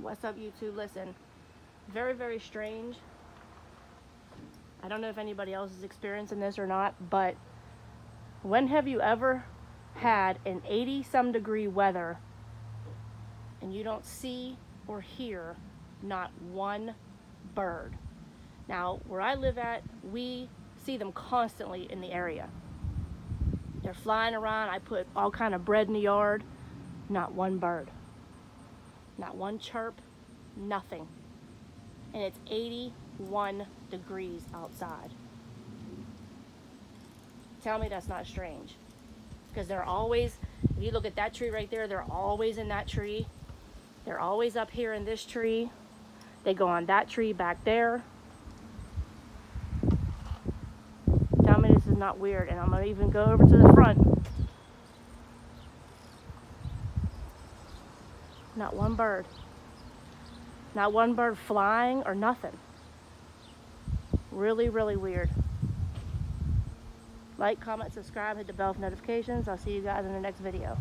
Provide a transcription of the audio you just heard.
What's up, YouTube? Listen, very, very strange. I don't know if anybody else is experiencing this or not, but when have you ever had an 80-some degree weather and you don't see or hear not one bird? Now, where I live at, we see them constantly in the area. They're flying around. I put all kind of bread in the yard. Not one bird. Not one chirp. Nothing. And it's 81 degrees outside. Tell me that's not strange. Because they're always, if you look at that tree right there, they're always in that tree. They're always up here in this tree. They go on that tree back there. Tell me this is not weird. And I'm going to even go over to the front. Not one bird. Not one bird flying or nothing. Really, really weird. Like, comment, subscribe, hit the bell for notifications. I'll see you guys in the next video.